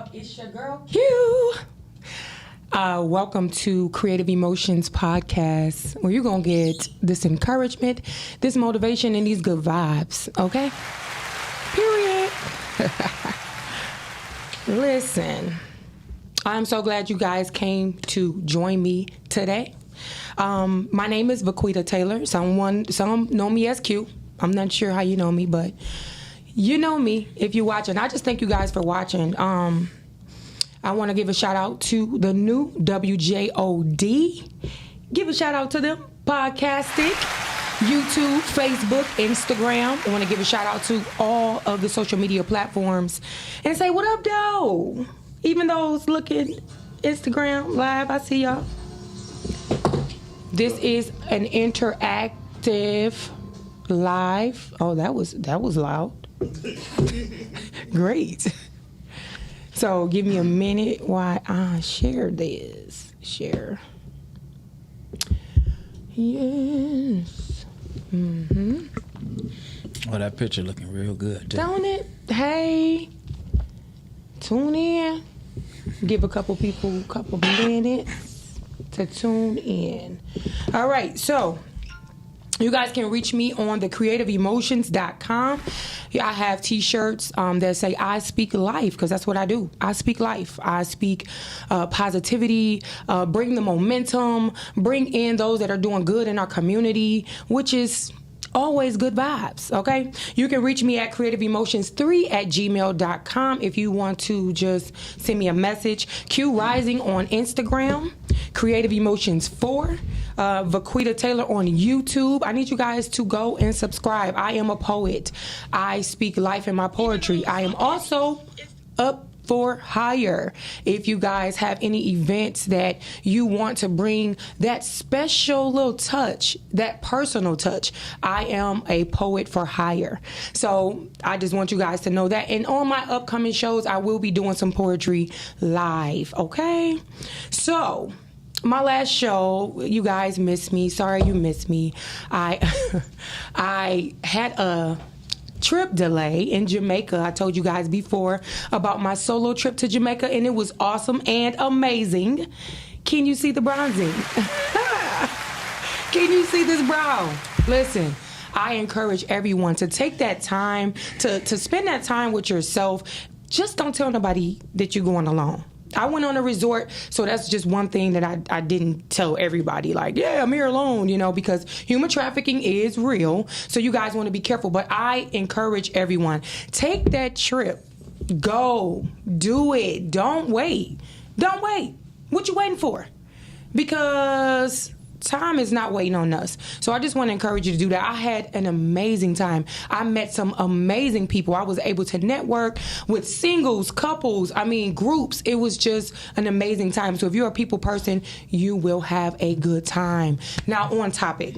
up? It's your girl Q. Welcome to Creative Emotions Podcast, where you're going to get this encouragement, this motivation, and these good vibes, okay? Period. Listen, I'm so glad you guys came to join me today. My name is Vaquita Taylor. Some know me as Q. I'm not sure how you know me, but you know me if you're watching. I just thank you guys for watching. I want to give a shout out to the new WJOD. Give a shout out to them. Podcastic, YouTube, Facebook, Instagram. I want to give a shout out to all of the social media platforms and say, what up, though? Even those looking Instagram live, I see y'all. This is an interactive live. Oh, that was loud. Great. So give me a minute while I share this. Share. Yes. Mm-hmm. Oh, that picture looking real good, too. Don't it? Hey. Tune in. Give a couple people a couple minutes to tune in. All right, so you guys can reach me on thecreativeemotions.com. I have t-shirts that say I speak life, because that's what I do. I speak life. I speak positivity, bring the momentum, bring in those that are doing good in our community, which is always good vibes, okay? You can reach me at creativeemotions3@gmail.com if you want to just send me a message. Q Rising on Instagram, Creative Emotions 4, Vaquita Taylor on YouTube. I need you guys to go and subscribe. I am a poet. I speak life in my poetry. I am also up for hire. If you guys have any events that you want to bring that special little touch, that personal touch, I am a poet for hire. So I just want you guys to know that. And on my upcoming shows, I will be doing some poetry live, okay? So my last show, you guys missed me. Sorry you missed me. I had a trip delay in Jamaica. I told you guys before about my solo trip to Jamaica, and it was awesome and amazing. Can you see the bronzing? Can you see this brow? Listen, I encourage everyone to take that time to spend that time with yourself. Just don't tell nobody that you're going alone. I went on a resort, so that's just one thing that I didn't tell everybody. Like, yeah, I'm here alone, because human trafficking is real. So you guys want to be careful. But I encourage everyone, take that trip. Go. Do it. Don't wait. Don't wait. What you waiting for? Because time is not waiting on us. So I just want to encourage you to do that. I had an amazing time. I met some amazing people. I was able to network with singles, couples, groups. It was just an amazing time. So if you're a people person, you will have a good time. Now, on topic.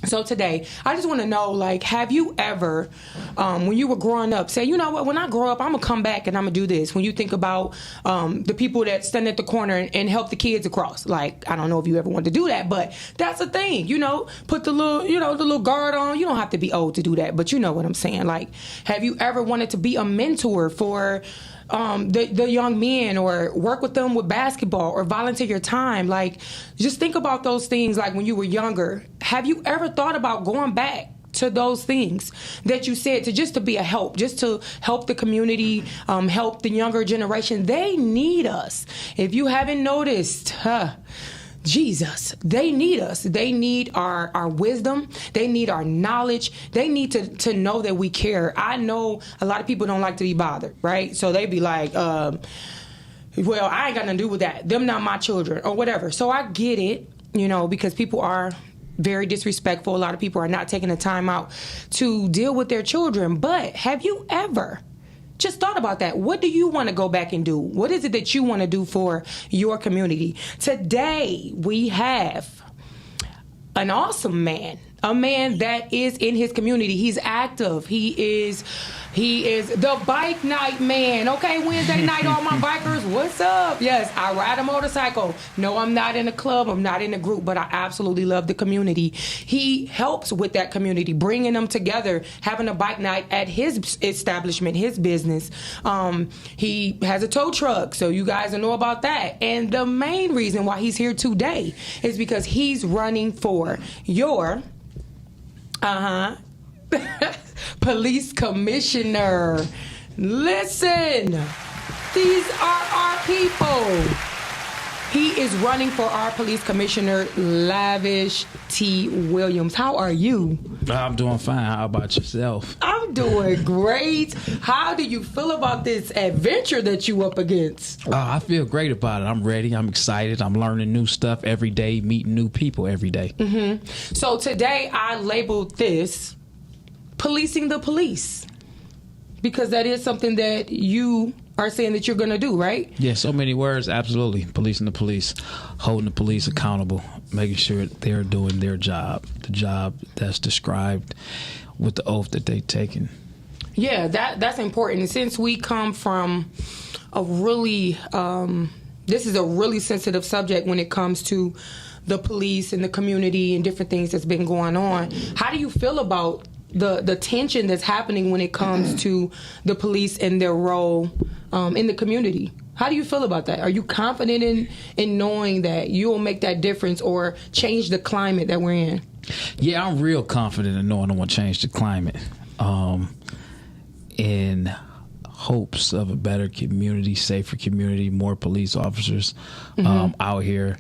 So today, I just want to know, have you ever, when you were growing up, say, you know what, when I grow up, I'm going to come back and I'm going to do this. When you think about the people that stand at the corner and help the kids across. I don't know if you ever want to do that, but that's a thing, put the little guard on. You don't have to be old to do that, but you know what I'm saying. Have you ever wanted to be a mentor for the young men, or work with them with basketball, or volunteer your time? Just think about those things when you were younger. Have you ever thought about going back to those things that you said to be a help, just to help the community, help the younger generation? They need us. If you haven't noticed, Jesus, they need us. They need our wisdom. They need our knowledge. They need to know that we care. I know a lot of people don't like to be bothered, right? So they be like, well, I ain't got nothing to do with that. Them not my children, or whatever. So I get it, because people are very disrespectful. A lot of people are not taking the time out to deal with their children. But have you ever just thought about that? What do you want to go back and do? What is it that you want to do for your community? Today, we have an awesome man, a man that is in his community. He's active. He He is the bike night man. Okay, Wednesday night, all my bikers, what's up? Yes, I ride a motorcycle. No, I'm not in a club. I'm not in a group, but I absolutely love the community. He helps with that community, bringing them together, having a bike night at his establishment, his business. He has a tow truck, so you guys will know about that. And the main reason why he's here today is because he's running for your police commissioner. Listen, these are our people. He is running for our police commissioner, Lavish T Williams. How are you? I'm doing fine. How about yourself? I'm doing great. How do you feel about this adventure that you up against? I feel great about it. I'm ready. I'm excited. I'm learning new stuff every day, meeting new people every day. Mm-hmm. So today I labeled this policing the police, because that is something that you are saying that you're going to do, right? Yeah, so many words. Absolutely. Policing the police, holding the police accountable, making sure they're doing their job, the job that's described with the oath that they've taken. Yeah, that's important. And since we come from a really, this is a really sensitive subject when it comes to the police and the community and different things that's been going on. How do you feel about the tension that's happening when it comes to the police and their role in the community? How do you feel about that? Are you confident in knowing that you will make that difference or change the climate that we're in? Yeah, I'm real confident in knowing I want to change the climate in hopes of a better community, safer community, more police officers out here.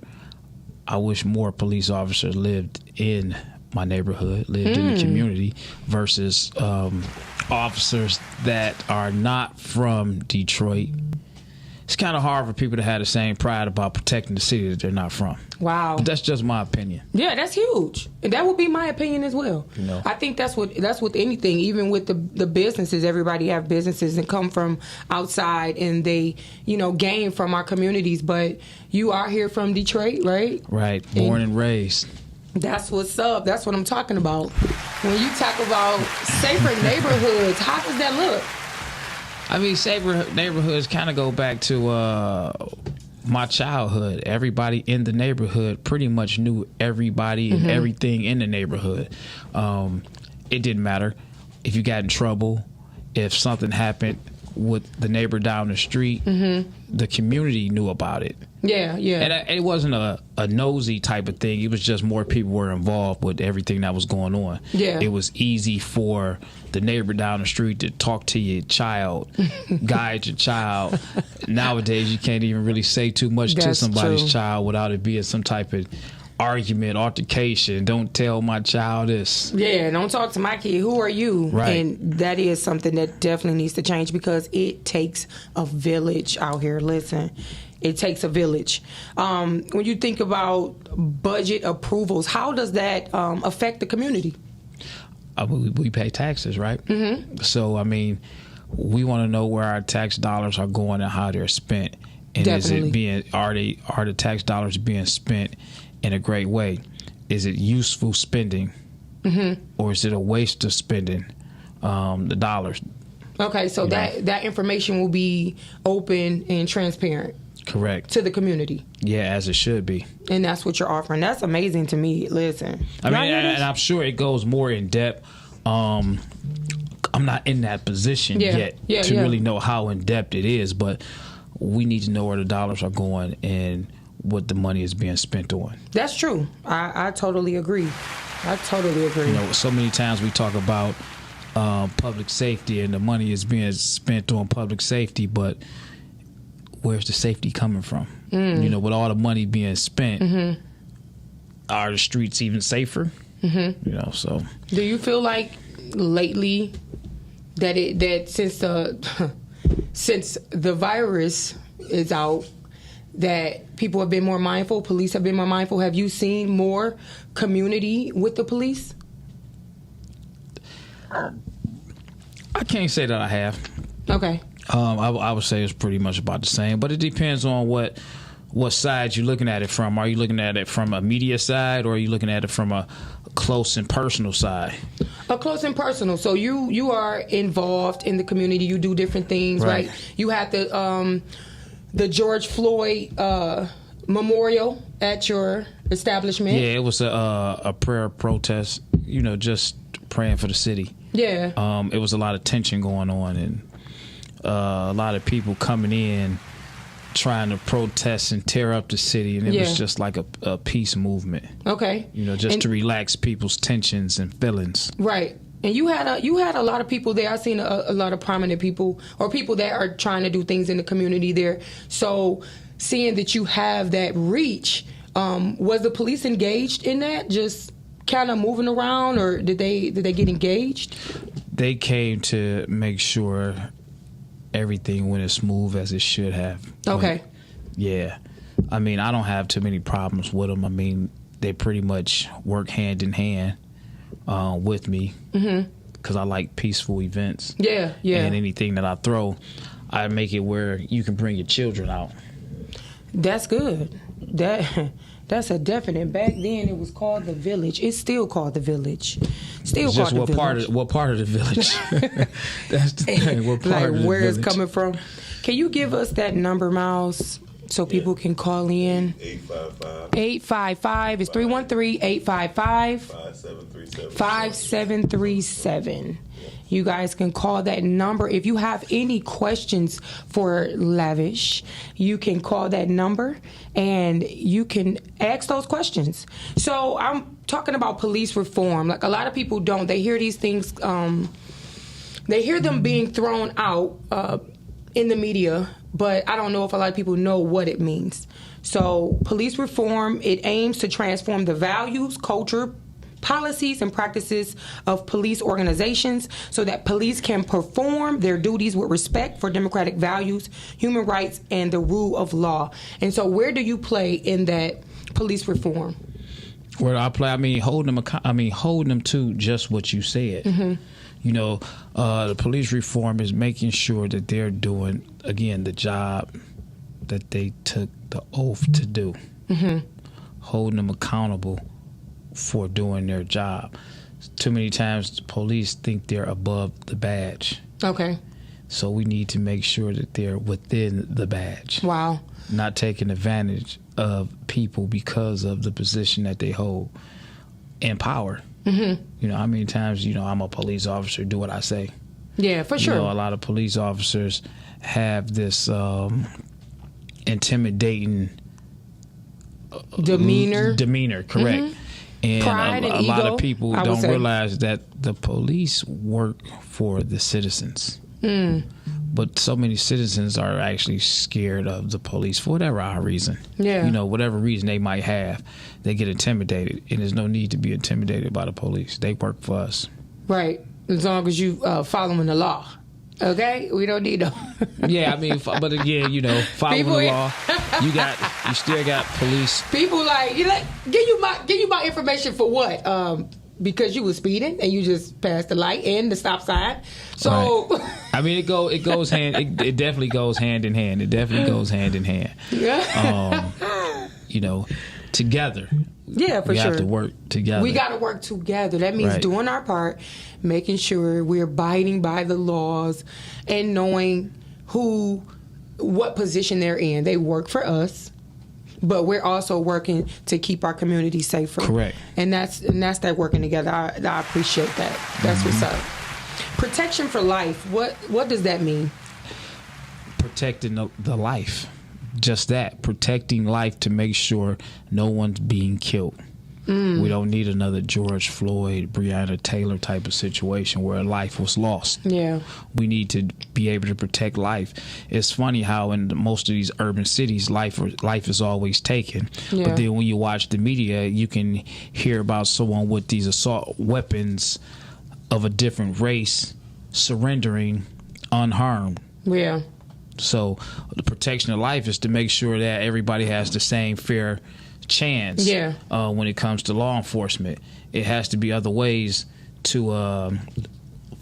I wish more police officers lived in my neighborhood, lived in the community, versus officers that are not from Detroit. It's kind of hard for people to have the same pride about protecting the city that they're not from. Wow. But that's just my opinion. Yeah, that's huge. And that would be my opinion as well. You know. I think that's with anything, even with the businesses. Everybody have businesses and come from outside and they, gain from our communities. But you are here from Detroit, right? Right. Born and raised. That's what's up. That's what I'm talking about. When you talk about safer neighborhoods, how does that look? I mean, safer neighborhoods kind of go back to my childhood. Everybody in the neighborhood pretty much knew everybody and everything in the neighborhood. It didn't matter if you got in trouble, if something happened with the neighbor down the street, the community knew about it. Yeah. And it wasn't a nosy type of thing. It was just more people were involved with everything that was going on. Yeah. It was easy for the neighbor down the street to talk to your child, guide your child. Nowadays, you can't even really say too much to somebody's child without it being some type of argument, altercation. Don't tell my child this. Yeah, don't talk to my kid. Who are you? Right. And that is something that definitely needs to change, because it takes a village out here. Listen, it takes a village. When you think about budget approvals, how does that affect the community? We pay taxes, right? So, I mean, we want to know where our tax dollars are going and how they're spent. And Definitely. are the tax dollars being spent in a great way? Is it useful spending, or is it a waste of spending the dollars? Okay, so that information will be open and transparent. Correct. To the community. Yeah, as it should be. And that's what you're offering. That's amazing to me. Listen. I mean, and I'm sure it goes more in depth. I'm not in that position yet to really know how in depth it is, but we need to know where the dollars are going and what the money is being spent on. That's true. I totally agree. So many times we talk about public safety and the money is being spent on public safety, but where's the safety coming from? With all the money being spent, are the streets even safer? So. Do you feel like lately that since the virus is out, that people have been more mindful, police have been more mindful? Have you seen more community with the police? I can't say that I have. Okay. I would say it's pretty much about the same, but it depends on what side you're looking at it from. Are you looking at it from a media side, or are you looking at it from a close and personal side. A close and personal. So you are involved in the community. You do different things, right? You had the George Floyd memorial at your establishment. Yeah, it was a prayer protest. You know, just praying for the city. Yeah. It was a lot of tension going on, and a lot of people coming in trying to protest and tear up the city, and it was just like a peace movement. Okay. You know, just to relax people's tensions and feelings. Right. And you had a lot of people there. I've seen a lot of prominent people or people that are trying to do things in the community there. So seeing that you have that reach, was the police engaged in that? Just kind of moving around, or did they get engaged? They came to make sure everything went as smooth as it should have. Okay. Yeah. I mean, I don't have too many problems with them. I mean, they pretty much work hand in hand with me because I like peaceful events. Yeah, yeah. And anything that I throw, I make it where you can bring your children out. That's good. That's a definite. Back then, it was called the Village. It's still called the Village. Still called the Village. What part of the village? That's the thing. What part of the where village? it's coming from? Can you give us that number, Miles, so people can call in? 855. It's 313-855. 5737. You guys can call that number. If you have any questions for Lavish, you can call that number and you can ask those questions. So I'm talking about police reform. Like, a lot of people don't. They hear these things, they hear them being thrown out in the media, but I don't know if a lot of people know what it means. So police reform, it aims to transform the values, culture, policies and practices of police organizations so that police can perform their duties with respect for democratic values, human rights, and the rule of law. And so where do you play in that police reform? Where I play, I mean, holding them to just what you said. You know, the police reform is making sure that they're doing, again, the job that they took the oath to do. Holding them accountable for doing their job. Too many times the police think they're above the badge. Okay. So we need to make sure that they're within the badge. Wow. Not taking advantage of people because of the position that they hold in power. You know, how many times, you know, I'm a police officer, do what I say. Yeah, for sure. You know, a lot of police officers have this intimidating demeanor, correct. And Pride and a lot ego, of people don't realize that the police work for the citizens. But so many citizens are actually scared of the police for whatever reason. Yeah. You know, whatever reason they might have, they get intimidated. And there's no need to be intimidated by the police. They work for us. Right. As long as you following the law. Okay? We don't need no. Yeah, I mean, but again, you know, following the law, you still got police. People give you my information for what? Because you was speeding and you just passed the light and the stop sign. So right. I mean, it goes hand. It definitely goes hand in hand. It definitely goes hand in hand. You know, together. Yeah, for sure. We have to work together. We got to work together. That means doing our part, making sure we're abiding by the laws, and knowing what position they're in. They work for us, but we're also working to keep our community safer. Correct. And that's that working together. I appreciate that. That's what's up. Protection for life. What does that mean? Protecting the life. Just that. Protecting life to make sure no one's being killed. We don't need another George Floyd, Breonna Taylor type of situation where life was lost. Yeah. We need to be able to protect life. It's funny how in most of these urban cities, life is always taken. Yeah. But then when you watch the media, you can hear about someone with these assault weapons of a different race surrendering unharmed. Yeah. So the protection of life is to make sure that everybody has the same fair chance. Yeah. When it comes to law enforcement, it has to be other ways to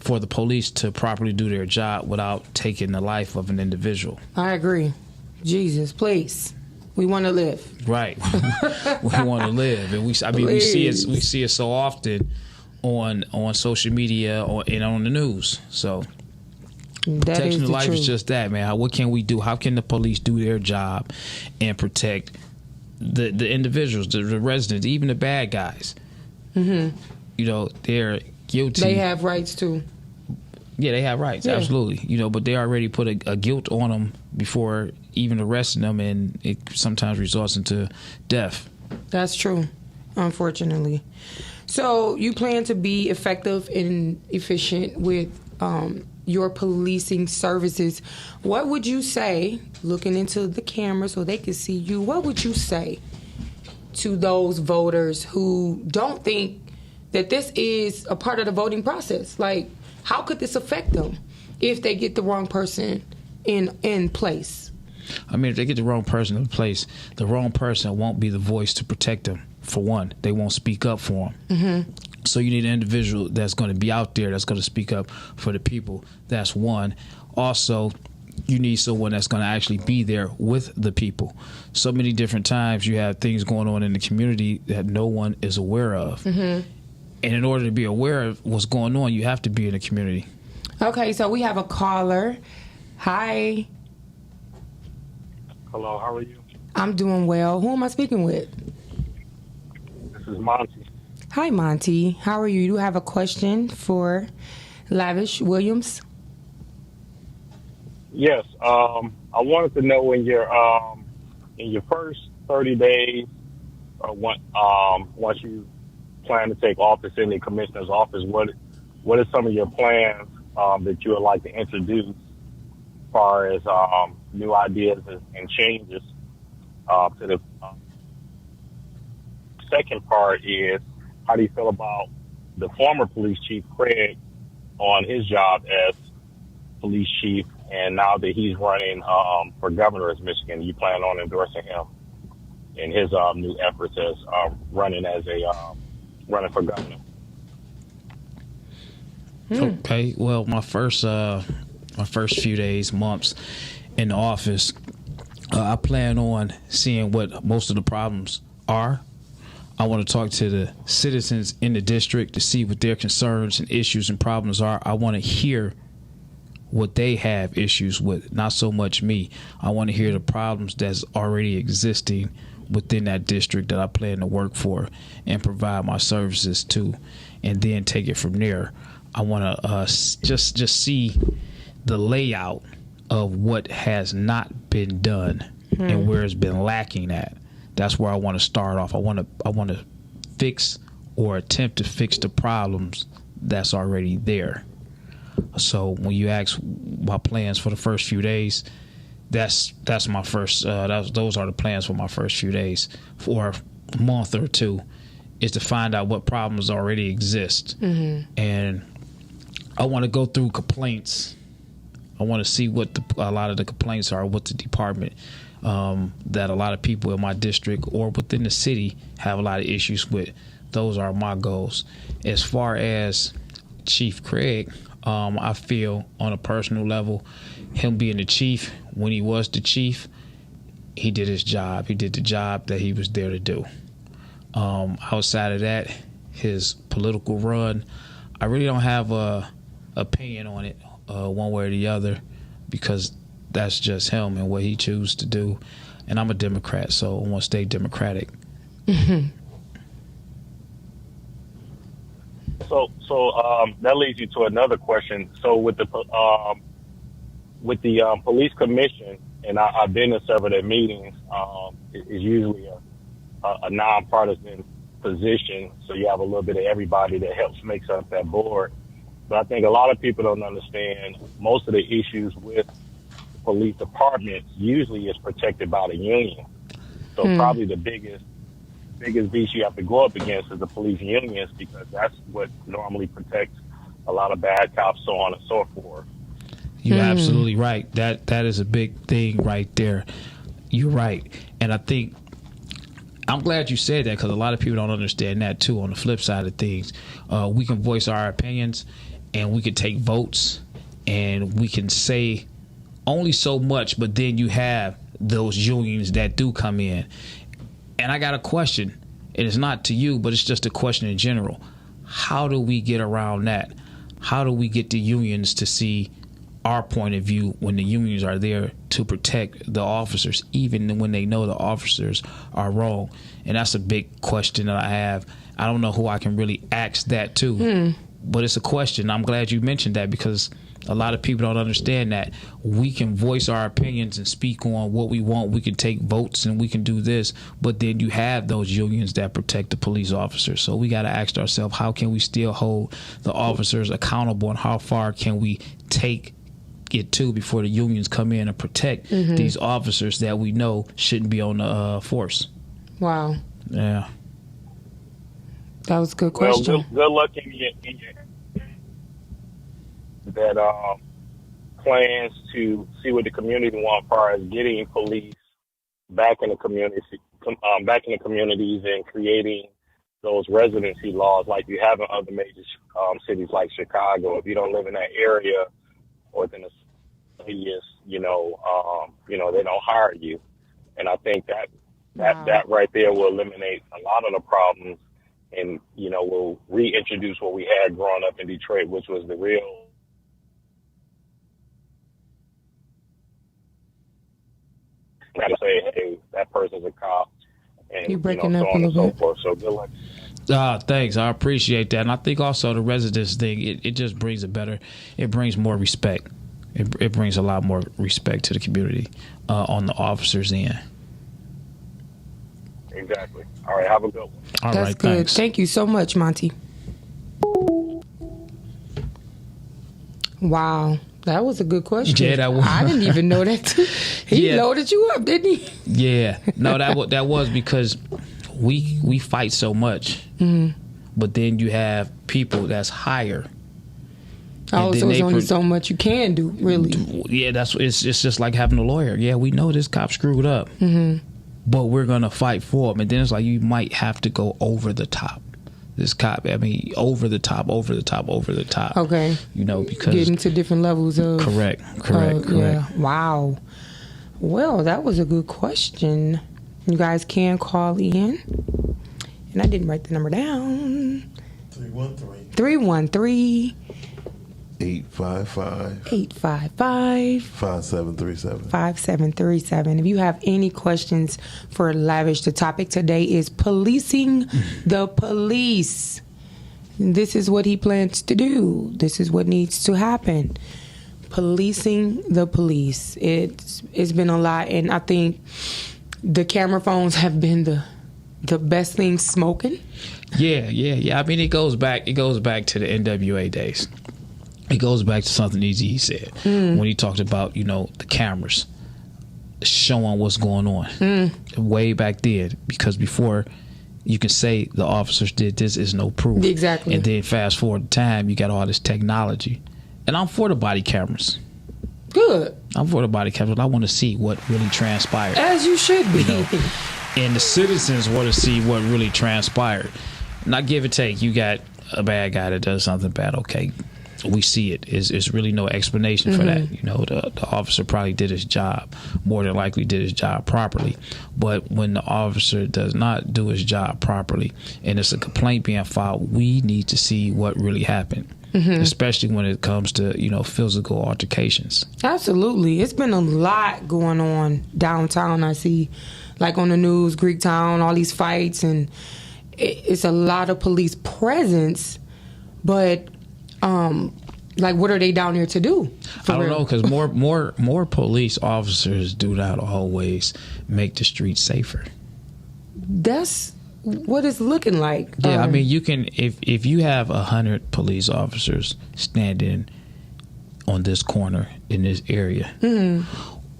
for the police to properly do their job without taking the life of an individual. I agree. Jesus, please. We want to live. Right. We want to live, and we see it so often on social media and on the news. So protection of life is just that, man. What can we do? How can the police do their job and protect the individuals, the residents, even the bad guys? Mm-hmm. You know, they're guilty. They have rights too. Yeah, they have rights, absolutely. You know, but they already put a guilt on them before even arresting them, and it sometimes results into death. That's true, unfortunately. So you plan to be effective and efficient with your policing services. What would you say, looking into the camera so they can see you, what would you say to those voters who don't think that this is a part of the voting process? Like, how could this affect them if they get the wrong person in place? I mean, if they get the wrong person in place, the wrong person won't be the voice to protect them. For one, they won't speak up for them. Mm-hmm. So you need an individual that's going to be out there that's going to speak up for the people. That's one. Also, you need someone that's going to actually be there with the people. So many different times you have things going on in the community that no one is aware of. Mm-hmm. And in order to be aware of what's going on, you have to be in the community. Okay, so we have a caller. Hi. Hello, how are you? I'm doing well. Who am I speaking with? This is Monty. Hi, Monty. How are you? You have a question for Lavish Williams? Yes. I wanted to know in your first 30 days, once you plan to take office in the commissioner's office, what are some of your plans that you would like to introduce as far as new ideas and changes to the second part is, how do you feel about the former police chief, Craig, on his job as police chief, and now that he's running for governor of Michigan, you plan on endorsing him in his new efforts as running for governor? Okay, well, my first few days, months in the office, I plan on seeing what most of the problems are. I want to talk to the citizens in the district to see what their concerns and issues and problems are. I want to hear what they have issues with, not so much me. I want to hear the problems that's already existing within that district that I plan to work for and provide my services to, and then take it from there. I want to just see the layout of what has not been done and where it's been lacking at. That's where I want to start off. I want to fix or attempt to fix the problems that's already there. So when you ask my plans for the first few days, that's my first. Those are the plans for my first few days. For a month or two, is to find out what problems already exist, and I want to go through complaints. I want to see what a lot of the complaints are, what the department that a lot of people in my district or within the city have a lot of issues with. Those are my goals. As far as Chief Craig, I feel on a personal level, him being the chief, when he was the chief, he did his job. He did the job that he was there to do. Outside of that, his political run, I really don't have a opinion on it one way or the other, because that's just him and what he chooses to do. And I'm a Democrat, so I want to stay Democratic. So that leads you to another question. So with the police commission, and I've been to several of their meetings, it's usually a nonpartisan position. So you have a little bit of everybody that helps makes up that board. But I think a lot of people don't understand most of the issues with police departments usually is protected by the union. So probably the biggest beast you have to go up against is the police unions, because that's what normally protects a lot of bad cops, so on and so forth. You're absolutely right. That is a big thing right there. You're right. And I think I'm glad you said that, because a lot of people don't understand that too. On the flip side of things, we can voice our opinions and we can take votes and we can say only so much, but then you have those unions that do come in. And I got a question, and it's not to you, but it's just a question in general. How do we get around that? How do we get the unions to see our point of view when the unions are there to protect the officers, even when they know the officers are wrong? And that's a big question that I have. I don't know who I can really ask that to, but it's a question. I'm glad you mentioned that, because a lot of people don't understand that we can voice our opinions and speak on what we want. We can take votes and we can do this, but then you have those unions that protect the police officers. So we got to ask ourselves, how can we still hold the officers accountable, and how far can we take it to before the unions come in and protect these officers that we know shouldn't be on the force? Wow. Yeah. That was a good question. Well, good luck in your that plans to see what the community want as far as getting police back in the communities and creating those residency laws like you have in other major cities like Chicago. If you don't live in that area or within a radius, they don't hire you. And I think that right there will eliminate a lot of the problems, and will reintroduce what we had growing up in Detroit, which was the real kind of say, hey, that person's a cop, and you're breaking so up on a and little so bit. forth. So good luck. Thanks. I appreciate that. And I think also the residence thing, it just brings it brings more respect. It brings a lot more respect to the community on the officers' end. Exactly. All right. Have a good one. All That's right. good. Thanks. Thank you so much, Monty. Wow. That was a good question. Yeah, that was. I didn't even know that. He loaded you up, didn't he? Yeah. No, that was because we fight so much, but then you have people that's higher. Oh, so there's only so much you can do, really. Yeah, it's just like having a lawyer. Yeah, we know this cop screwed up, but we're gonna fight for him. And then it's like you might have to go over the top. This cop, over the top. Okay. Because getting to different levels of correct. Yeah. Wow. Well, that was a good question. You guys can call in, and I didn't write the number down. 313 855 5737. 5737. If you have any questions for Lavish, the topic today is policing the police. This is what he plans to do. This is what needs to happen. Policing the police. It's been a lot, and I think the camera phones have been the best thing smoking. Yeah. I mean, it goes back to the NWA days. It goes back to something Eazy said when he talked about, the cameras showing what's going on way back then, because before you can say the officers did this is no proof. Exactly. And then fast forward time, you got all this technology. And I'm for the body cameras. Good. I'm for the body cameras. I want to see what really transpired. As you should be. And the citizens want to see what really transpired. Not give or take. You got a bad guy that does something bad. Okay. We see it. It's really no explanation for that. The officer probably did his job, more than likely did his job properly. But when the officer does not do his job properly and it's a complaint being filed, we need to see what really happened, especially when it comes to, physical altercations. Absolutely. It's been a lot going on downtown. I see, like on the news, Greektown, all these fights, and it's a lot of police presence, but what are they down here to do? I don't know, because more police officers do not always make the streets safer. That's what it's looking like. Yeah, you can, if you have 100 police officers standing on this corner in this area,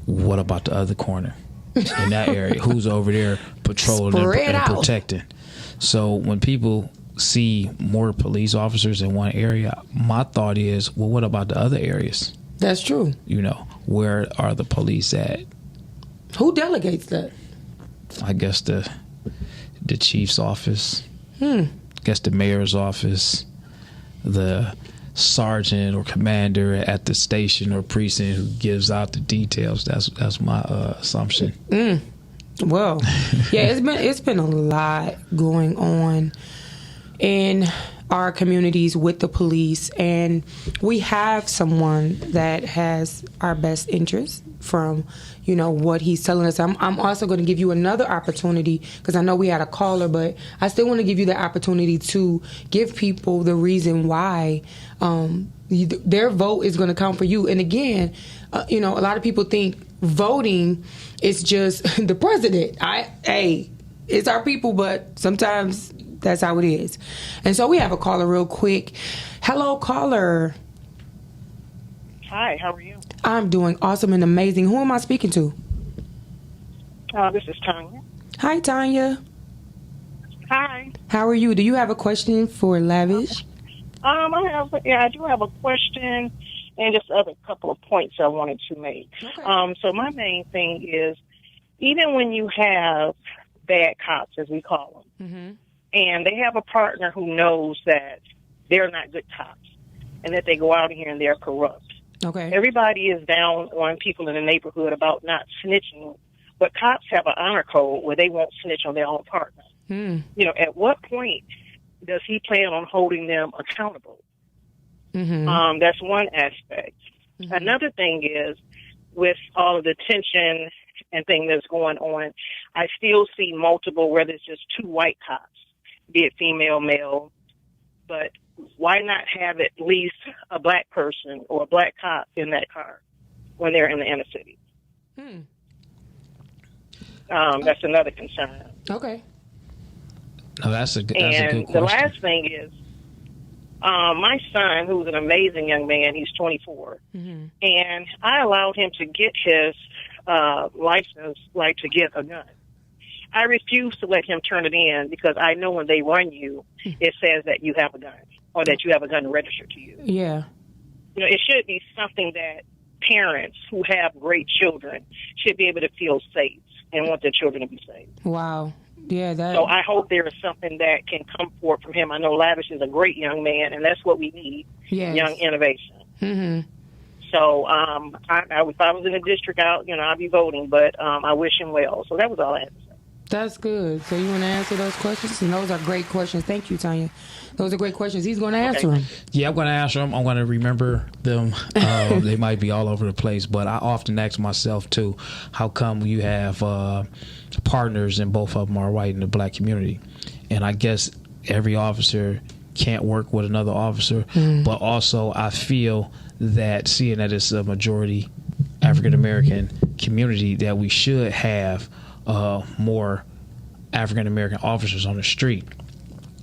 what about the other corner in that area? Who's over there patrolling and protecting? So when people see more police officers in one area, my thought is, well, what about the other areas? That's true. Where are the police at? Who delegates that? I guess the chief's office. I guess the mayor's office, the sergeant or commander at the station or precinct who gives out the details. That's my assumption. Well, yeah, it's been a lot going on in our communities with the police, and we have someone that has our best interest from, what he's telling us. I'm also going to give you another opportunity, because I know we had a caller, but I still want to give you the opportunity to give people the reason why their vote is going to count for you. And again, a lot of people think voting is just the president. It's our people, but sometimes that's how it is. And so we have a caller real quick. Hello, caller. Hi, how are you? I'm doing awesome and amazing. Who am I speaking to? This is Tanya. Hi, Tanya. Hi. How are you? Do you have a question for Lavish? I do have a question and just a couple of points I wanted to make. Okay. So my main thing is, even when you have bad cops, as we call them, and they have a partner who knows that they're not good cops and that they go out here and they're corrupt. Okay. Everybody is down on people in the neighborhood about not snitching, but cops have an honor code where they won't snitch on their own partner. At what point does he plan on holding them accountable? That's one aspect. Another thing is, with all of the tension and thing that's going on, I still see multiple, whether it's just two white cops, be it female, male, but why not have at least a black person or a black cop in that car when they're in the inner city? That's another concern. Okay. No, that's a good question. The last thing is, my son, who's an amazing young man, he's 24, and I allowed him to get his license, to get a gun. I refuse to let him turn it in because I know when they run you, it says that you have a gun or that you have a gun registered to you. Yeah. It should be something that parents who have great children should be able to feel safe and want their children to be safe. Wow. Yeah. So I hope there is something that can come forth from him. I know Lavish is a great young man, and that's what we need, young innovation. So if I was in the district, I'd be voting, but I wish him well. So that was all I had to say. That's good. So you want to answer those questions? And those are great questions. Thank you, Tanya. Those are great questions. He's going to answer them. Yeah, I'm going to answer them. I'm going to remember them. They might be all over the place, but I often ask myself, too, how come you have partners and both of them are white in the black community? And I guess every officer can't work with another officer, but also I feel that seeing that it's a majority African-American community, that we should have more African-American officers on the street.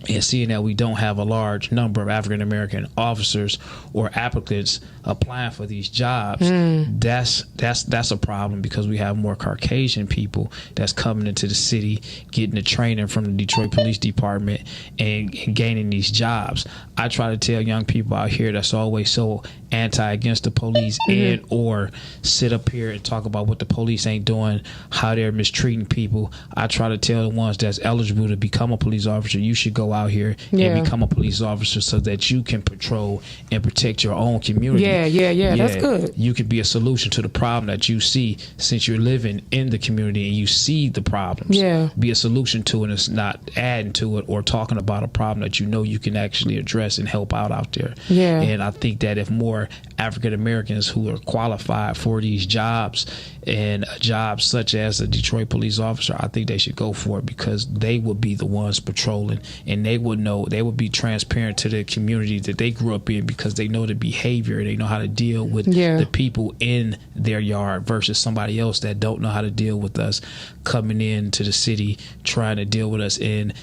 And seeing that we don't have a large number of African-American officers or applicants applying for these jobs, that's a problem, because we have more Caucasian people that's coming into the city, getting the training from the Detroit Police Department and gaining these jobs. I try to tell young people out here that's always so against the police and or sit up here and talk about what the police ain't doing, how they're mistreating people. I try to tell the ones that's eligible to become a police officer, you should go out here and become a police officer so that you can patrol and protect your own community. Yeah, that's good. You could be a solution to the problem that you see, since you're living in the community and you see the problems. Yeah. Be a solution to it. It's not adding to it or talking about a problem that you know you can actually address and help out there. Yeah. And I think that if more African Americans who are qualified for these jobs and jobs such as a Detroit police officer, I think they should go for it, because they would be the ones patrolling, and they would know, they would be transparent to the community that they grew up in, because they know the behavior, they know how to deal with the people in their yard versus somebody else that don't know how to deal with us coming into the city trying to deal with us in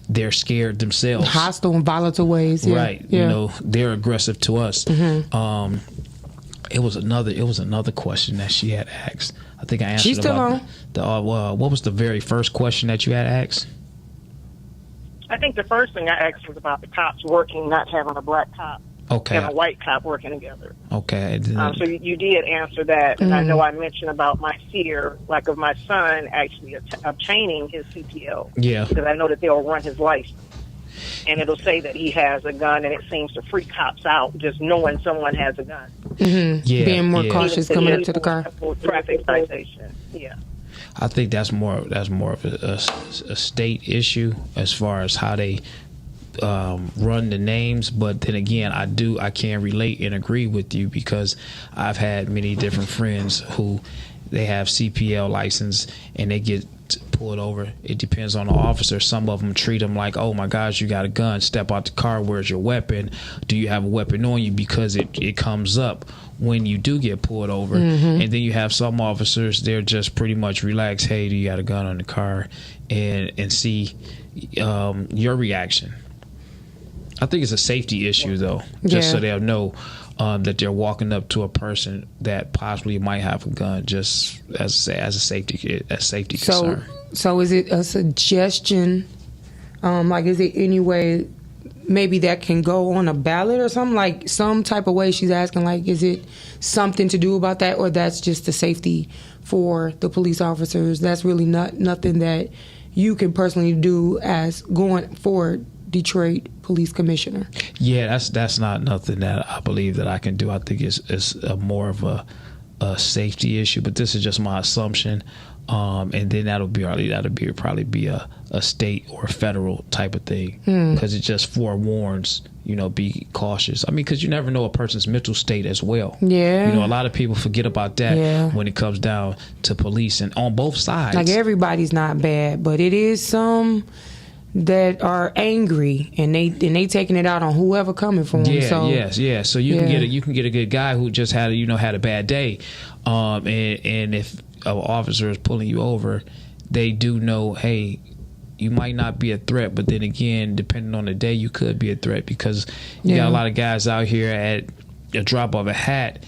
they're scared themselves. Hostile and volatile ways. Yeah. Right. Yeah. You know, they're aggressive to us. It was another question that she had asked. I think I answered. She's still on. What was the very first question that you had asked? I think the first thing I asked was about the cops working, not having a black cop and a white cop working together. Okay. So you did answer that, and I know I mentioned about my fear, of my son actually obtaining his CPL. Yeah. Because I know that they'll run his license. and it'll say that he has a gun, and it seems to freak cops out just knowing someone has a gun. Yeah, being more cautious coming up to the car. Traffic citation. Yeah. I think that's more of a state issue as far as how they run the names. But then again, I can relate and agree with you, because I've had many different friends who they have CPL license and they get pulled over. It depends on the officer. Some of them treat them like, oh my gosh, you got a gun, step out the car, where's your weapon? Do you have a weapon on you? Because it comes up when you do get pulled over. And then you have some officers, they're just pretty much relaxed. Hey, do you got a gun on the car? And see your reaction. I think it's a safety issue, though, just so they'll know that they're walking up to a person that possibly might have a gun, just as a safety concern. So is it a suggestion? Like, is it any way maybe that can go on a ballot or something? Like, some type of way she's asking, like, is it something to do about that, or that's just the safety for the police officers? That's really nothing that you can personally do as going forward Detroit police commissioner. Yeah, that's not nothing that I believe that I can do. I think it's more of a safety issue, but this is just my assumption. And then that'll probably be a state or federal type of thing, because it just forewarns, be cautious. I mean, because you never know a person's mental state as well. Yeah. A lot of people forget about that when it comes down to police, and on both sides. Like, everybody's not bad, but it is some that are angry, and they taking it out on whoever coming for them. So you can get a good guy who just had a bad day, and if an officer is pulling you over, they do know, hey, you might not be a threat, but then again, depending on the day, you could be a threat, because you got a lot of guys out here at a drop of a hat.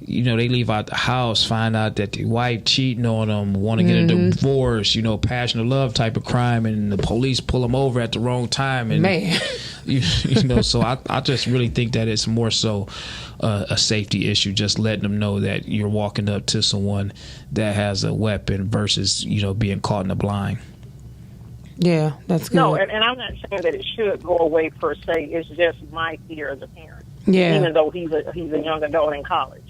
They leave out the house, find out that the wife cheating on them, want to get a divorce, passion of love type of crime, and the police pull them over at the wrong time. And, man. So I just really think that it's more so a safety issue, just letting them know that you're walking up to someone that has a weapon versus, being caught in the blind. Yeah, that's good. No, and I'm not saying that it should go away per se. It's just my fear as a parent. Yeah. Even though he's a young adult in college.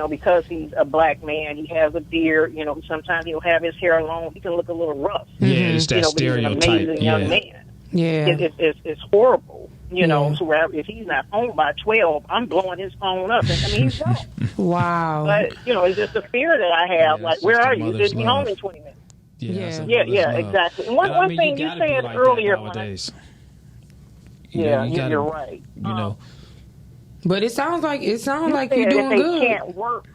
Because he's a black man, he has a beard, sometimes he'll have his hair long, he can look a little rough. Yeah, it's that stereotype. He's an amazing young man. Yeah. It's horrible, so if he's not home by 12, I'm blowing his phone up. He's wrong. Wow. But, it's just a fear that I have, like, where are you? You should be home in 20 minutes. Yeah, exactly. And one thing you said earlier. You're right. But it sounds like you're doing they good. Can't work.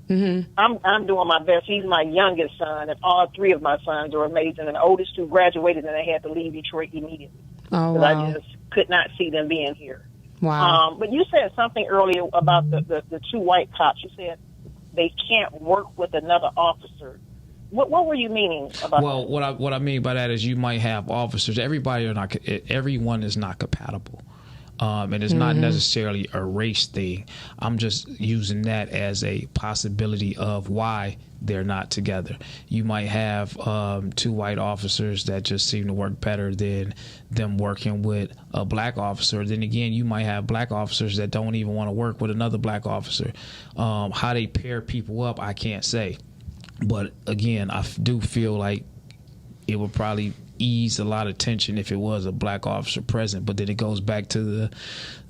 I'm doing my best. He's my youngest son, and all three of my sons are amazing. And the oldest two graduated, and they had to leave Detroit immediately. Oh, wow. I just could not see them being here. Wow. But you said something earlier about the two white cops. You said they can't work with another officer. What were you meaning about that? Well, what I mean by that is you might have officers. Everyone is not compatible. And it's not necessarily a race thing. I'm just using that as a possibility of why they're not together. You might have two white officers that just seem to work better than them working with a black officer. Then again, you might have black officers that don't even want to work with another black officer. How they pair people up, I can't say. But again, I do feel like it would probably ease a lot of tension if it was a black officer present. But then it goes back to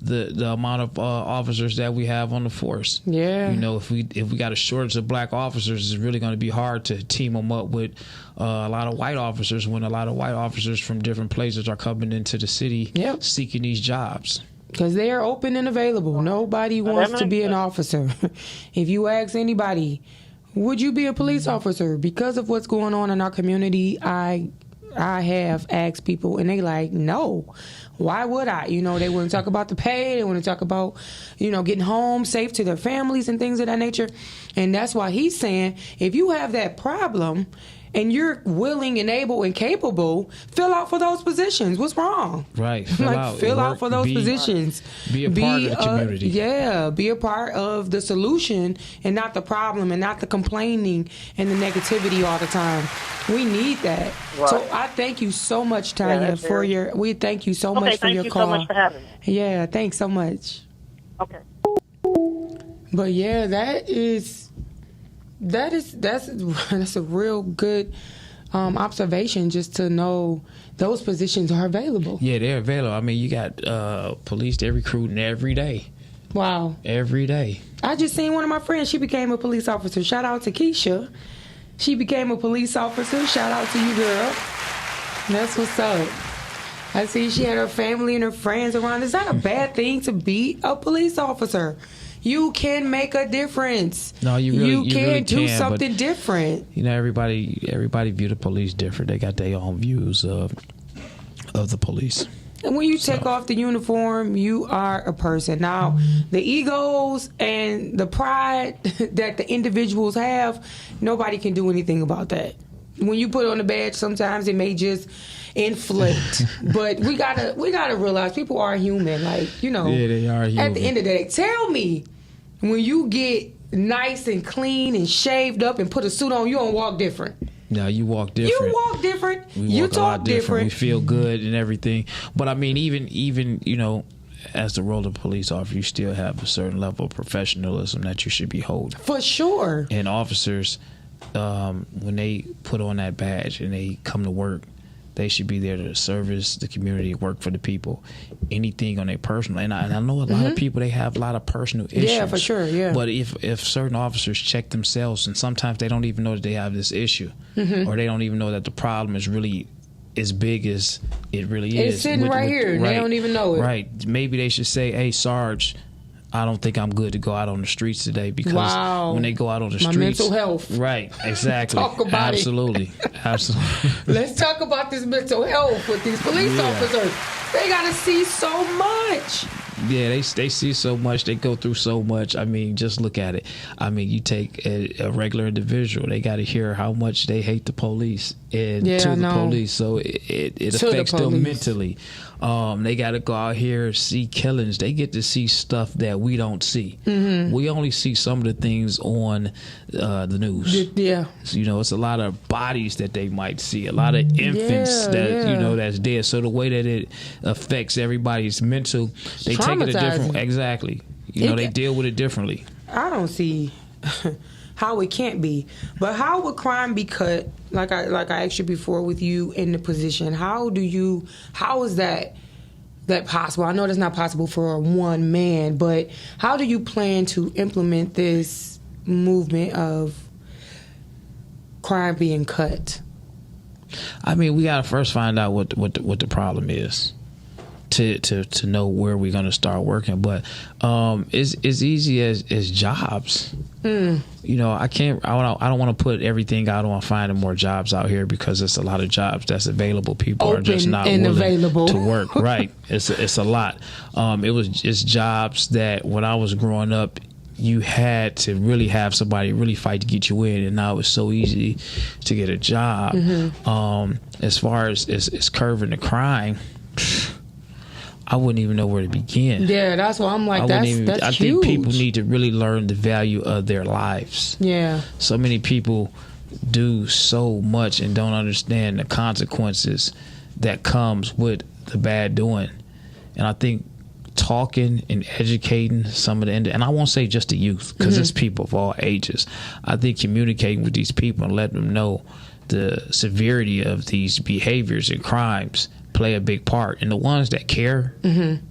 the amount of officers that we have on the force. Yeah. If we got a shortage of black officers, it's really going to be hard to team them up with a lot of white officers when a lot of white officers from different places are coming into the city seeking these jobs. Because they are open and available. Nobody wants to be an officer. If you ask anybody, would you be a police officer? Because of what's going on in our community, I have asked people, and they like, no. Why would I? They want to talk about the pay. They want to talk about, getting home safe to their families and things of that nature. And that's why he's saying, if you have that problem and you're willing and able and capable, fill out for those positions. What's wrong? Right. Fill out for those positions. Be a part of the community. Be a part of the solution and not the problem and not the complaining and the negativity all the time. We need that. Right. So I thank you so much, Tanya, we thank you so much for your call. Thank you so much for having me. Yeah, thanks so much. Okay. But yeah, that's a real good observation, just to know those positions are available. Yeah, they're available. I mean, you got police, they're recruiting every day. Wow. Every day. I just seen one of my friends, she became a police officer. Shout out to Keisha. She became a police officer. Shout out to you, girl. That's what's up. I see she had her family and her friends around. Is that a bad thing to be a police officer? You can make a difference. No, you really can do something different. You know, everybody view the police different. They got their own views of the police. And when you take off the uniform, you are a person. Now, the egos and the pride that the individuals have, nobody can do anything about that. When you put on the badge, sometimes it may just inflict. But we gotta realize people are human. Like, you know, yeah, they are human. At the end of the day, tell me, when you get nice and clean and shaved up and put a suit on, you don't walk different. No, you walk different. You walk different. You talk different. We feel good and everything. But I mean, even you know, as the role of police officer, you still have a certain level of professionalism that you should be holding. For sure. And officers, when they put on that badge and they come to work, they should be there to service the community, work for the people. Anything on their personal, and I know a lot of people, they have a lot of personal issues. Yeah, for sure. Yeah. But if certain officers check themselves, and sometimes they don't even know that they have this issue, or they don't even know that the problem is really as big as it really is. It's sitting right here. They don't even know it. Right. Maybe they should say, "Hey, Sarge, I don't think I'm good to go out on the streets today," because when they go out on the streets, my mental health. Right, exactly. Talk about Absolutely. Let's talk about this mental health with these police officers. They gotta see so much. Yeah, they see so much. They go through so much. I mean, just look at it. I mean, you take a regular individual, they got to hear how much they hate the police and the police. So it affects them mentally. They got to go out here, see killings. They get to see stuff that we don't see. We only see some of the things on the news. Yeah. So, you know, it's a lot of bodies that they might see, a lot of infants you know, that's dead. So the way that it affects everybody's mental, they take it a different. Exactly. You know, they deal with it differently. I don't see how it can't be. But how would crime be cut? Like I asked you before, with you in the position, how is that possible? I know that's not possible for one man, but how do you plan to implement this movement of crime being cut? I mean, we gotta first find out what the problem is to know where we're gonna start working. But it's easy as jobs. You know, I don't want to put everything out on finding more jobs out here, because it's a lot of jobs that's available. People are just not willing to work. Right. It's a lot. It's jobs that when I was growing up, you had to really have somebody really fight to get you in, and now it's so easy to get a job. As far as curbing the crime, I wouldn't even know where to begin. Yeah, that's why I'm like, that's huge. I think people need to really learn the value of their lives. Yeah. So many people do so much and don't understand the consequences that comes with the bad doing. And I think talking and educating some of the, and I won't say just the youth, because it's people of all ages. I think communicating with these people and letting them know the severity of these behaviors and crimes play a big part. And the ones that care, the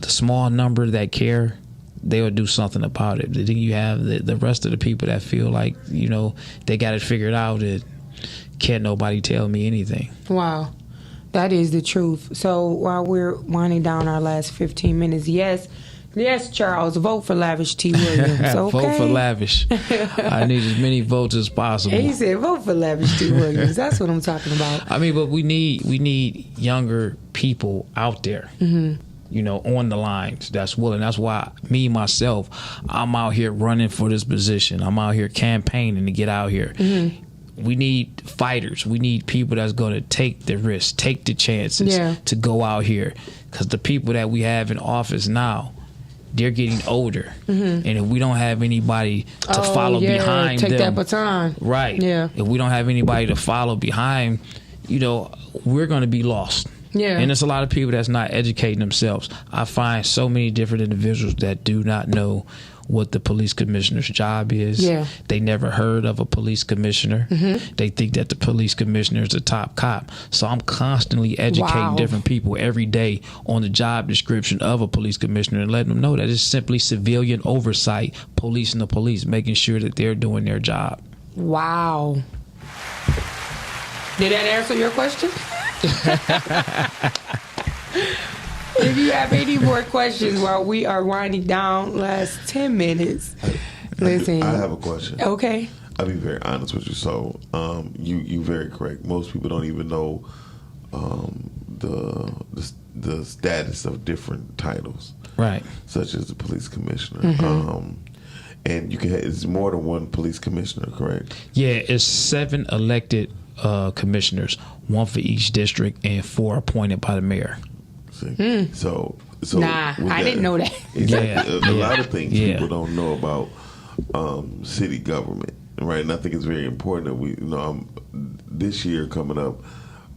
small number that care, they'll do something about it. Then you have the rest of the people that feel like, you know, they got it figured out, and can't nobody tell me anything. Wow. That is the truth. So while we're winding down our last 15 minutes, yes, Charles, vote for Lavish T Williams. Okay? Vote for Lavish. I need as many votes as possible. And he said, vote for Lavish T Williams. That's what I'm talking about. I mean, but we need younger people out there. You know, on the lines that's willing. That's why myself, I'm out here running for this position. I'm out here campaigning to get out here. We need fighters. We need people that's going to take the risks, take the chances to go out here. Because the people that we have in office now, they're getting older. And if we don't have anybody to follow behind them. Take that baton. Right. Yeah. If we don't have anybody to follow behind, we're going to be lost. Yeah. And there's a lot of people that's not educating themselves. I find so many different individuals that do not know what the police commissioner's job is. Yeah. They never heard of a police commissioner. They think that the police commissioner is the top cop. So I'm constantly educating different people every day on the job description of a police commissioner and letting them know that it's simply civilian oversight, policing the police, making sure that they're doing their job. Wow. Did that answer your question? If you have any more questions while we are winding down, last 10 minutes. Listen. I have a question. Okay. I'll be very honest with you. So, you very correct. Most people don't even know the status of different titles, right? Such as the police commissioner. And it's more than one police commissioner, correct? Yeah, it's 7 elected commissioners, 1 for each district, and 4 appointed by the mayor. So nah, I didn't know that. A lot of things people don't know about city government, right? And I think it's very important that we, this year coming up,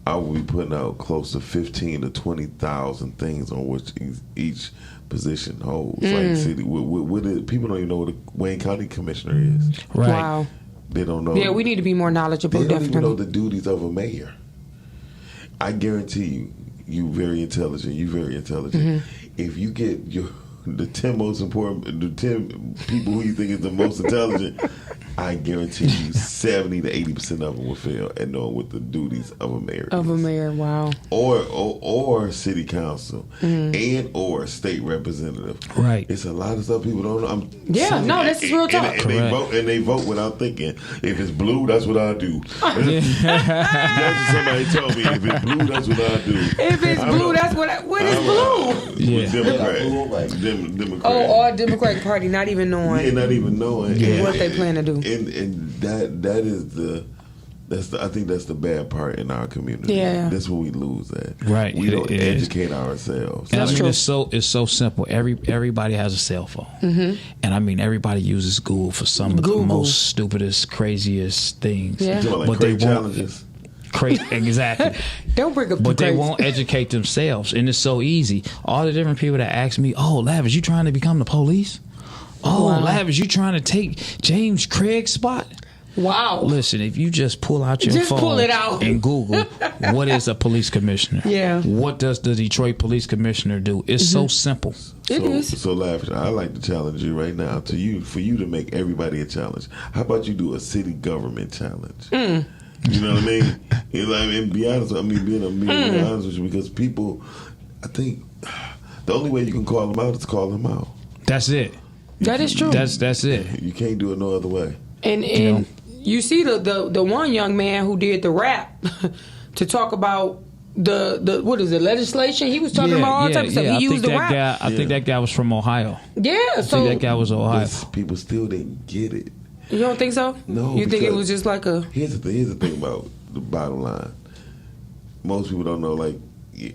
I will be putting out close to 15 to 20,000 things on which each position holds. Like city, people don't even know what a Wayne County commissioner is. Right. Wow. They don't know. Yeah, we need to be more knowledgeable. They don't definitely even know the duties of a mayor. I guarantee you very intelligent. You very intelligent. If you get the 10 most important, the 10 people who you think is the most intelligent, I guarantee you 70 to 80% of them will fail at knowing what the duties of a mayor is. Of a mayor, wow. Or city council and or state representative. Right. It's a lot of stuff people don't know. This is real talk. And they vote without thinking. If it's blue, that's what I do. That's what somebody told me. If it's blue, that's what I do. If it's blue, that's what is blue? Yeah. Democrat. Oh, all Democratic Party, not even knowing. Yeah, not even knowing what they plan to do. And that is I think that's the bad part in our community. Yeah. That's where we lose at. Right. We don't educate ourselves. And That's true. It's so simple. Everybody has a cell phone. And I mean, everybody uses Google for some of the most stupidest, craziest things. Yeah. But they challenges. Exactly. Don't bring up But the they crazy. won't educate themselves. And it's so easy. All the different people that ask me, oh, Lavish, you trying to become the police? Oh, Wow. Lavish, you trying to take James Craig's spot? Wow. Listen, if you just pull out your phone pull it out. and Google, what is a police commissioner? Yeah. What does the Detroit police commissioner do? It's so simple. It is. So Lavish, I like to challenge you right now for you to make everybody a challenge. How about you do a city government challenge? You know what I mean? And be honest. Being honest with you, because people, I think the only way you can call them out is call them out. That's it. That is true. That's it. You can't do it no other way. And you see the one young man who did the rap to talk about the what is it, legislation? He was talking about all types of stuff. He used the rap. I think that guy was from Ohio. Yeah, I think that guy was Ohio. People still didn't get it. You don't think so? No. You think it was just like a... Here's the thing about the bottom line. Most people don't know, like,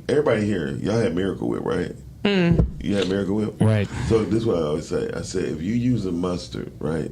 everybody here, y'all had Miracle Whip, right? You had Miracle Whip? Right. So this is what I always say. I say, if you use a mustard, right,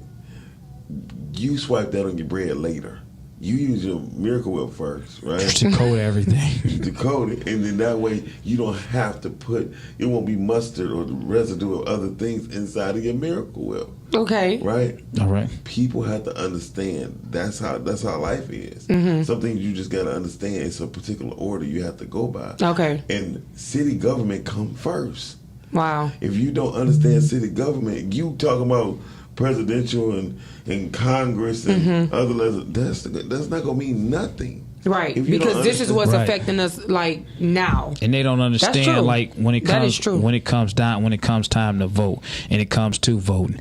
you swipe that on your bread later. You use your Miracle Whip first, right? To code everything. To code it, and then that way you don't have to it won't be mustard or the residue of other things inside of your Miracle Whip. Okay. Right? All right. People have to understand that's how life is. Some things you just gotta understand. It's a particular order you have to go by. Okay. And city government come first. Wow. If you don't understand city government, you talking about presidential and Congress and other that's not gonna mean nothing. Right, because this is what's Right. affecting us like now. And they don't That's true. understand, like, when it That is comes true. when it comes time to vote, and it comes to voting,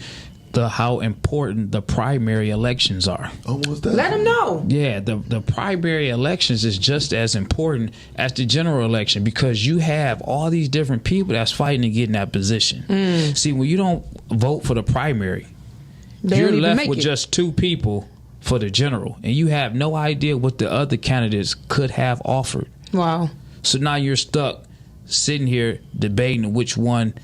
how important the primary elections are. Almost that. Let them know. Yeah, the primary elections is just as important as the general election, because you have all these different people that's fighting to get in that position. See, when you don't vote for the primary, They you're don't even left make with it. just 2 people for the general, and you have no idea what the other candidates could have offered. Wow. So now you're stuck sitting here debating which one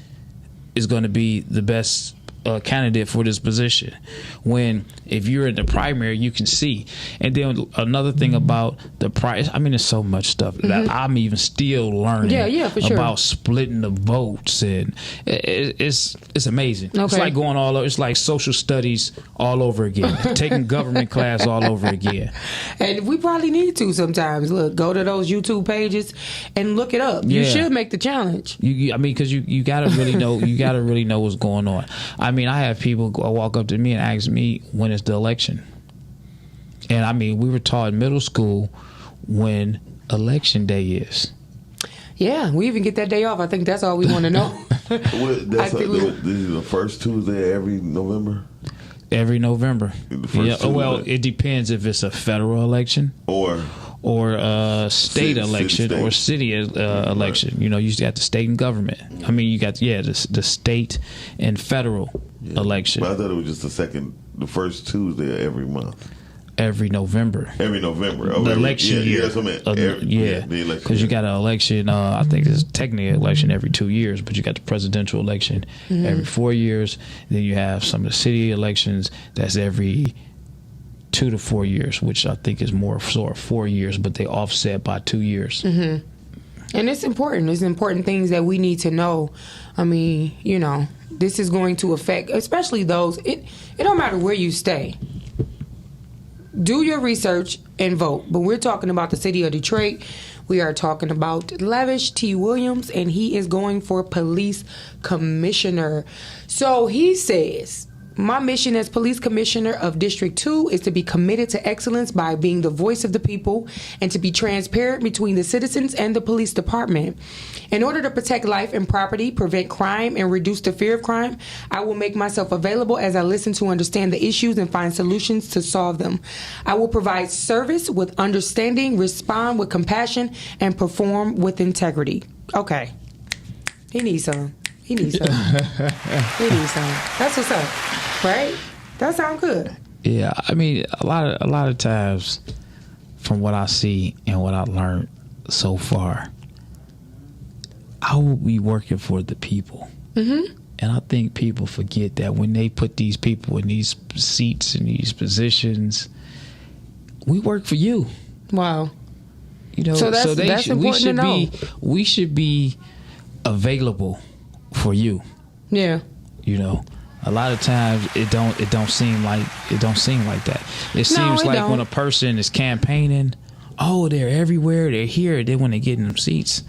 is going to be the best candidate for this position, when if you're in the primary you can see. And then another thing about the price, I mean, there's so much stuff that I'm even still learning for sure. about splitting the votes, and it's amazing. Okay. It's like going all over. It's like social studies all over again, taking government class all over again. And we probably need to sometimes. Look, go to those YouTube pages and look it up. You should make the challenge. I mean, because you gotta really know. You gotta really know what's going on. I mean, I have people walk up to me and ask me when it's the election. And I mean, we were taught in middle school when election day is. Yeah, we even get that day off. I think that's all we want to know. This is the first Tuesday every November? Every November. Well, it depends if it's a federal election or state election or city election. You know, you got the state and government. I mean, you got the state and federal election. But I thought it was just the first Tuesday of every month. Every November. Every November. The election year. That's what I meant. Because you got an election, I think it's technically an election every 2 years, but you got the presidential election every 4 years. Then you have some of the city elections that's every 2 to 4 years, which I think is more sort of 4 years, but they offset by 2 years. Mm-hmm. And it's important. It's important things that we need to know. I mean, you know, this is going to affect, especially those, it don't matter where you stay. Do your research and vote. But we're talking about the city of Detroit. We are talking about Lavish T Williams, and he is going for police commissioner. So he says, my mission as police commissioner of District 2 is to be committed to excellence by being the voice of the people and to be transparent between the citizens and the police department. In order to protect life and property, prevent crime, and reduce the fear of crime, I will make myself available as I listen to understand the issues and find solutions to solve them. I will provide service with understanding, respond with compassion, and perform with integrity. Okay. He needs some. He needs some. He needs some. That's what's up, right? That sounds good. Yeah, I mean, a lot of times, from what I see and what I learned so far, I will be working for the people. Mm-hmm. And I think people forget that when they put these people in these seats and these positions, we work for you. Wow. You know, so that's important to know. We should be available for you. Yeah. You know, a lot of times it don't seem like that. It seems like when a person is campaigning, oh, they're everywhere, they're here. Then when they get in them seats,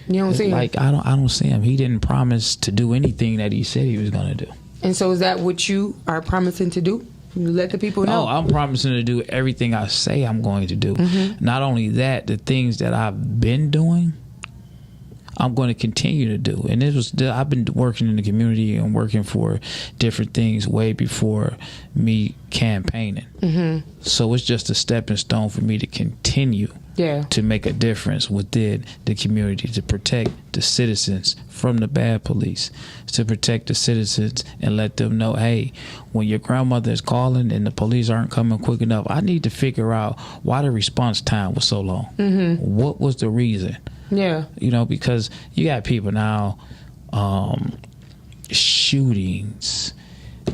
you don't see him. Like I don't see him. He didn't promise to do anything that he said he was going to do. And so is that what you are promising to do? You let the people know. Oh, I'm promising to do everything I say I'm going to do. Mm-hmm. Not only that, the things that I've been doing, I'm going to continue to do. And I've been working in the community and working for different things way before me campaigning. Mm-hmm. So it's just a stepping stone for me to continue to make a difference within the community, to protect the citizens from the bad police, to protect the citizens and let them know, hey, when your grandmother is calling and the police aren't coming quick enough, I need to figure out why the response time was so long. Mm-hmm. What was the reason? Yeah. You know, because you got people now, shootings,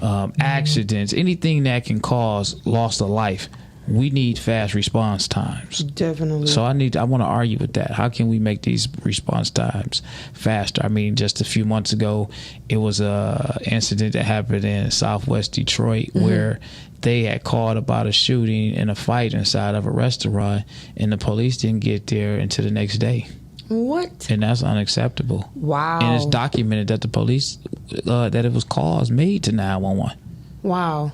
accidents, anything that can cause loss of life. We need fast response times. Definitely. So I want to argue with that. How can we make these response times faster? I mean, just a few months ago, it was a incident that happened in Southwest Detroit where they had called about a shooting and a fight inside of a restaurant, and the police didn't get there until the next day. What? And that's unacceptable. Wow. And it's documented that the police, that it was calls made to 911. Wow.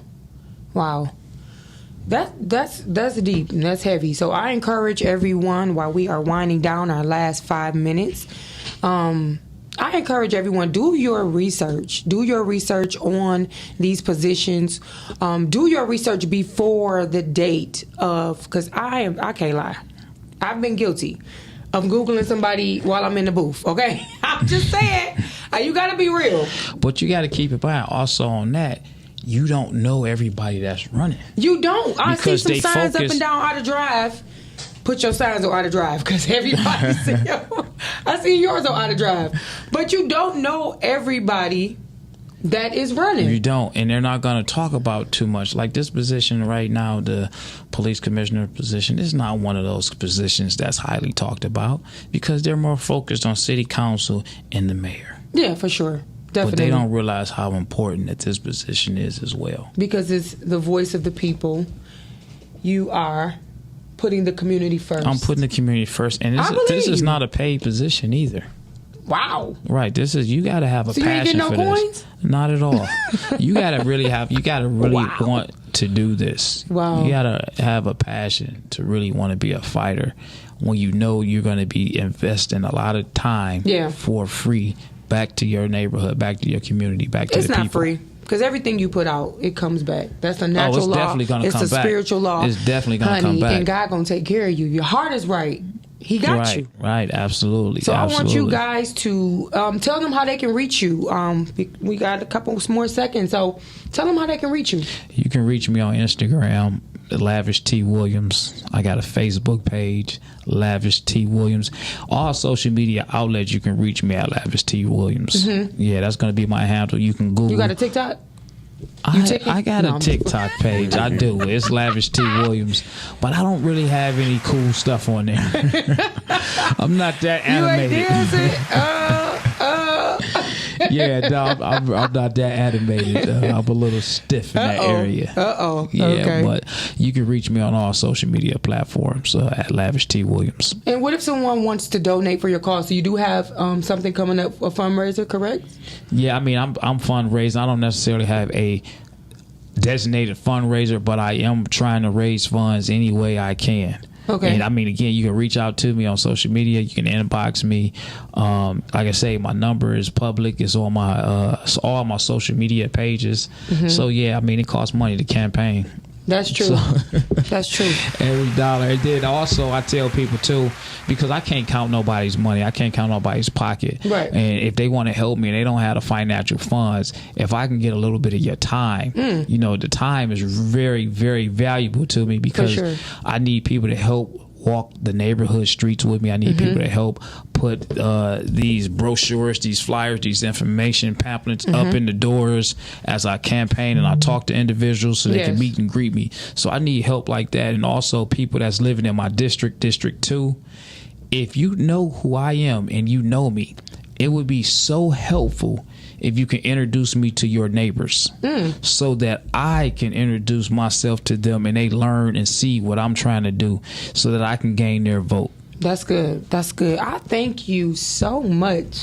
That's deep and that's heavy. So I encourage everyone, while we are winding down our last 5 minutes, I encourage everyone, do your research. Do your research on these positions. Do your research before the date of, because I can't lie, I've been guilty of Googling somebody while I'm in the booth, okay? I'm just saying, you got to be real. But you got to keep in mind also on that, you don't know everybody that's running. You don't. I see Because some they signs up focus- and down how to drive. Put your signs on how to drive because everybody see them. I see yours on how to drive. But you don't know everybody that is running. You don't, and they're not going to talk about too much. Like this position right now, the police commissioner position, is not one of those positions that's highly talked about because they're more focused on city council and the mayor. Yeah, for sure. Definitely. But they don't realize how important that this position is as well. Because it's the voice of the people. You are putting the community first. I'm putting the community first, and this is not a paid position either. Wow. Right. This is, you got to have a So you ain't passion getting no for coins? this. Not at all. You got to really want to do this. Wow. You got to have a passion to really want to be a fighter when you know you're going to be investing a lot of time for free back to your neighborhood, back to your community, back to the people. It's not free. Because everything you put out, it comes back. That's a natural it's law. Definitely gonna it's come a back. spiritual law. It's definitely going to come back. And God going to take care of you. Your heart is right. He got you. Right, absolutely. So absolutely. I want you guys to tell them how they can reach you. We got a couple more seconds, so tell them how they can reach you. You can reach me on Instagram, Lavish T Williams. I got a Facebook page, Lavish T Williams. All social media outlets, you can reach me at Lavish T Williams. Mm-hmm. Yeah, that's going to be my handle. You can Google. You got a TikTok? I got a TikTok page. I do. It's Lavish T Williams, but I don't really have any cool stuff on there. I'm not that animated. You ain't dancing? Yeah, no, I'm not that animated. I'm a little stiff in that area. Yeah, okay. But you can reach me on all social media platforms at Lavish T Williams. And what if someone wants to donate for your cause? So you do have something coming up, a fundraiser, correct? Yeah, I mean, I'm fundraising. I don't necessarily have a designated fundraiser, but I am trying to raise funds any way I can. Okay. And I mean, again, you can reach out to me on social media. You can inbox me. Like I say, my number is public. It's on my all my social media pages. Mm-hmm. So yeah, I mean, it costs money to campaign. That's true. That's true. Every dollar. And then also I tell people too, because I can't count nobody's money. I can't count nobody's pocket. Right. And if they want to help me and they don't have the financial funds, if I can get a little bit of your time, you know, the time is very, very valuable to me because I need people to help walk the neighborhood streets with me. I need people to help put these brochures, these flyers, these information pamphlets up in the doors as I campaign and I talk to individuals so they can meet and greet me. So I need help like that. And also people that's living in my district, District 2. If you know who I am and you know me, it would be so helpful if you can introduce me to your neighbors so that I can introduce myself to them and they learn and see what I'm trying to do so that I can gain their vote. That's good. That's good. I thank you so much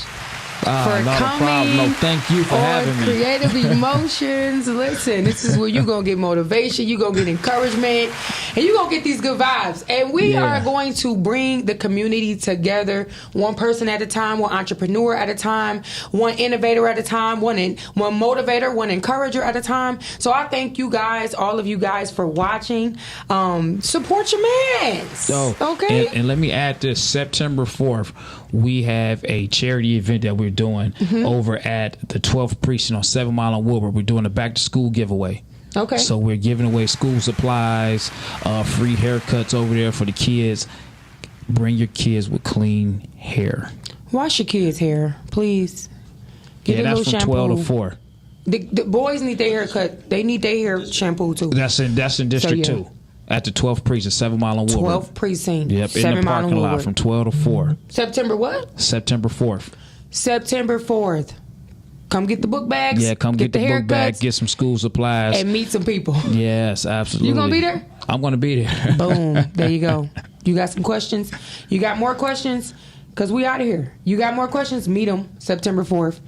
for not coming. A problem. No, thank you for having me. Creative Emotions. Listen, this is where you're going to get motivation, you're going to get encouragement, and you're going to get these good vibes. And we are going to bring the community together, one person at a time, one entrepreneur at a time, one innovator at a time, one motivator, one encourager at a time. So I thank you guys, all of you guys, for watching. Support your man. Okay? And let me add this. September 4th, we have a charity event that we're doing over at the 12th Precinct on 7 Mile and Wilbur. We're doing a back-to-school giveaway. Okay. So we're giving away school supplies, free haircuts over there for the kids. Bring your kids with clean hair. Wash your kids' hair, please. Get that's from shampoo. 12 to 4. The boys need their hair cut. They need their hair shampoo, too. That's in District 2. At the 12th Precinct, 7 Mile and Wilbur. 12th Precinct. Yep, in the parking lot from 12 to 4. September what? September 4th. September 4th. Come get the book bags. Yeah, come get the book bag, get some school supplies. And meet some people. Yes, absolutely. You going to be there? I'm going to be there. Boom. There you go. You got some questions? You got more questions? Because we out of here. You got more questions? Meet them September 4th.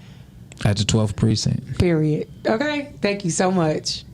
At the 12th Precinct. Period. Okay? Thank you so much.